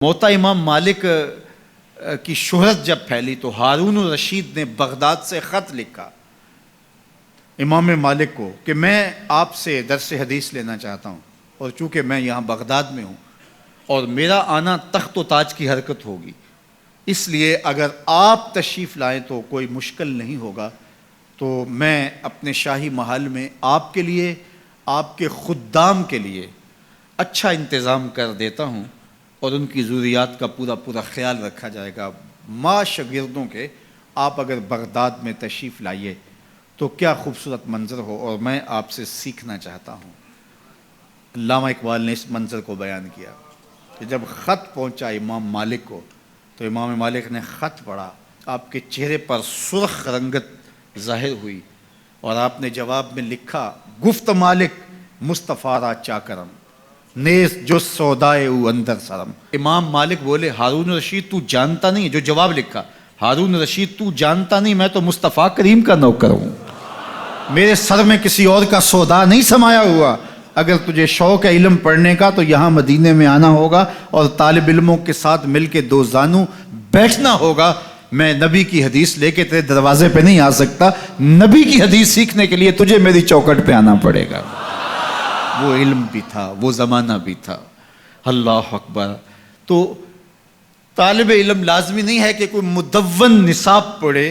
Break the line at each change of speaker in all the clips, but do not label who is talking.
موتا امام مالک کی شہرت جب پھیلی تو ہارون الرشید نے بغداد سے خط لکھا امام مالک کو کہ میں آپ سے درس حدیث لینا چاہتا ہوں، اور چونکہ میں یہاں بغداد میں ہوں اور میرا آنا تخت و تاج کی حرکت ہوگی، اس لیے اگر آپ تشریف لائیں تو کوئی مشکل نہیں ہوگا، تو میں اپنے شاہی محل میں آپ کے لیے، آپ کے خدام کے لیے اچھا انتظام کر دیتا ہوں، اور ان کی ضروریات کا پورا خیال رکھا جائے گا۔ ماں شاگردوں کے آپ اگر بغداد میں تشریف لائیے تو کیا خوبصورت منظر ہو، اور میں آپ سے سیکھنا چاہتا ہوں۔ علامہ اقبال نے اس منظر کو بیان کیا کہ جب خط پہنچا امام مالک کو تو امام مالک نے خط پڑھا، آپ کے چہرے پر سرخ رنگت ظاہر ہوئی، اور آپ نے جواب میں لکھا، گفت مالک مصطفیٰ را چاکرم، نیز جو سودائے او اندر سرم۔ امام مالک بولے، ہارون رشید تو جانتا نہیں، جو جواب لکھا، ہارون رشید تو جانتا نہیں میں تو مصطفیٰ کریم کا نوکر ہوں، میرے سر میں کسی اور کا سودا نہیں سمایا ہوا۔ اگر تجھے شوق ہے علم پڑھنے کا تو یہاں مدینے میں آنا ہوگا اور طالب علموں کے ساتھ مل کے دو زانو بیٹھنا ہوگا۔ میں نبی کی حدیث لے کے تیرے دروازے پہ نہیں آ سکتا، نبی کی حدیث سیکھنے کے لیے تجھے میری چوکٹ پہ آنا پڑے گا۔ وہ علم بھی تھا، وہ زمانہ بھی تھا۔ اللہ اکبر۔ تو طالب علم لازمی نہیں ہے کہ کوئی مدون نصاب پڑھے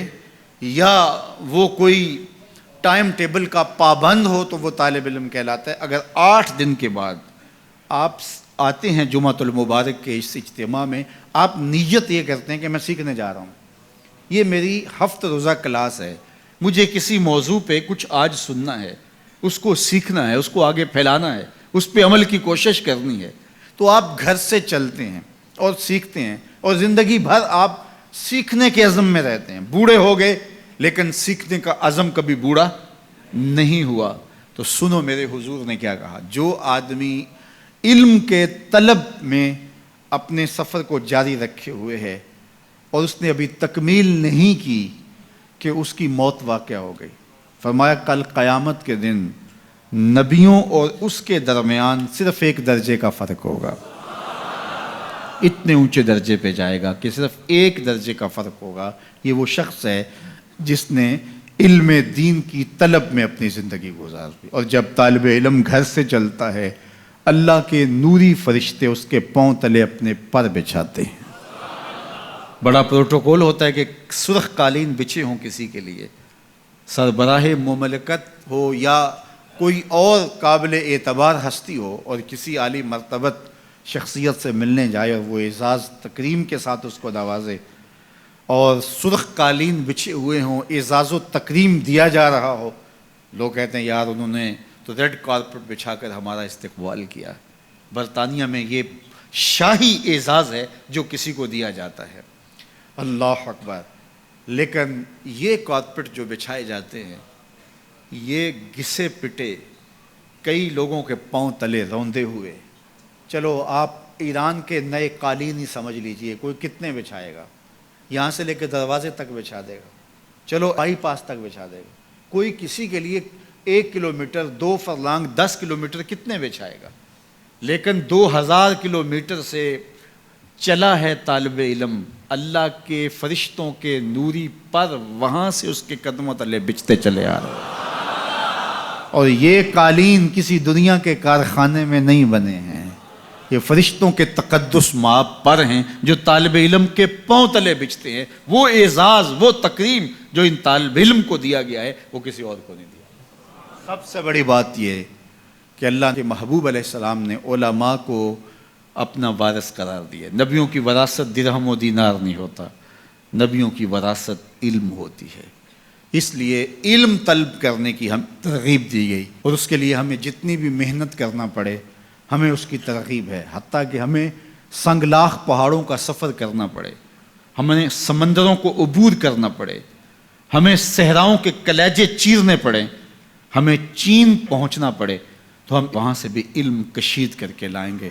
یا وہ کوئی ٹائم ٹیبل کا پابند ہو تو وہ طالب علم کہلاتا ہے۔ اگر 8 دن کے بعد آپ آتے ہیں جمعہ المبارک کے اس اجتماع میں، آپ نیت یہ کرتے ہیں کہ میں سیکھنے جا رہا ہوں، یہ میری ہفتہ روزہ کلاس ہے، مجھے کسی موضوع پہ کچھ آج سننا ہے، اس کو سیکھنا ہے، اس کو آگے پھیلانا ہے، اس پہ عمل کی کوشش کرنی ہے، تو آپ گھر سے چلتے ہیں اور سیکھتے ہیں، اور زندگی بھر آپ سیکھنے کے عزم میں رہتے ہیں۔ بوڑھے ہو گئے لیکن سیکھنے کا عزم کبھی بوڑھا نہیں ہوا۔ تو سنو میرے حضور نے کیا کہا، جو آدمی علم کے طلب میں اپنے سفر کو جاری رکھے ہوئے ہے اور اس نے ابھی تکمیل نہیں کی کہ اس کی موت واقع ہو گئی، فرمایا کل قیامت کے دن نبیوں اور اس کے درمیان صرف 1 درجے کا فرق ہوگا، اتنے اونچے درجے پہ جائے گا کہ صرف 1 درجے کا فرق ہوگا۔ یہ وہ شخص ہے جس نے علم دین کی طلب میں اپنی زندگی گزار دی۔ اور جب طالب علم گھر سے چلتا ہے، اللہ کے نوری فرشتے اس کے پاؤں تلے اپنے پر بچھاتے ہیں۔ بڑا پروٹوکول ہوتا ہے کہ سرخ قالین بچھے ہوں کسی کے لیے، سربراہ مملکت ہو یا کوئی اور قابل اعتبار ہستی ہو اور کسی عالی مرتبت شخصیت سے ملنے جائے اور وہ اعزاز تکریم کے ساتھ اس کو نوازے، اور سرخ قالین بچھے ہوئے ہوں، اعزاز و تکریم دیا جا رہا ہو، لوگ کہتے ہیں یار انہوں نے تو ریڈ کارپٹ بچھا کر ہمارا استقبال کیا۔ برطانیہ میں یہ شاہی اعزاز ہے جو کسی کو دیا جاتا ہے۔ اللہ اکبر۔ لیکن یہ کارپٹ جو بچھائے جاتے ہیں، یہ گھسے پٹے کئی لوگوں کے پاؤں تلے روندے ہوئے، چلو آپ ایران کے نئے قالین ہی سمجھ لیجئے، کوئی کتنے بچھائے گا، یہاں سے لے کے دروازے تک بچھا دے گا، چلو بائی پاس تک بچھا دے گا، کوئی کسی کے لیے 1 کلومیٹر 2 فرلانگ 10 کلومیٹر کتنے بچھائے گا، لیکن 2000 کلومیٹر سے چلا ہے طالب علم اللہ کے فرشتوں کے نوری پر، وہاں سے اس کے قدموں تلے بچھتے چلے آ رہے ہیں۔ اور یہ قالین کسی دنیا کے کارخانے میں نہیں بنے ہیں، یہ فرشتوں کے تقدس مآب پر ہیں جو طالب علم کے پاؤں تلے بچھتے ہیں۔ وہ اعزاز، وہ تکریم جو ان طالب علم کو دیا گیا ہے وہ کسی اور کو نہیں دیا۔ سب سے بڑی بات یہ کہ اللہ کے محبوب علیہ السلام نے علماء کو اپنا وارث قرار دیا۔ نبیوں کی وراثت درہم و دینار نہیں ہوتا، نبیوں کی وراثت علم ہوتی ہے۔ اس لیے علم طلب کرنے کی ہم ترغیب دی گئی، اور اس کے لیے ہمیں جتنی بھی محنت کرنا پڑے ہمیں اس کی ترغیب ہے، حتیٰ کہ ہمیں سنگلاخ پہاڑوں کا سفر کرنا پڑے، ہمیں سمندروں کو عبور کرنا پڑے، ہمیں صحراؤں کے کلیجے چیرنے پڑیں، ہمیں چین پہنچنا پڑے، تو ہم وہاں سے بھی علم کشید کر کے لائیں گے۔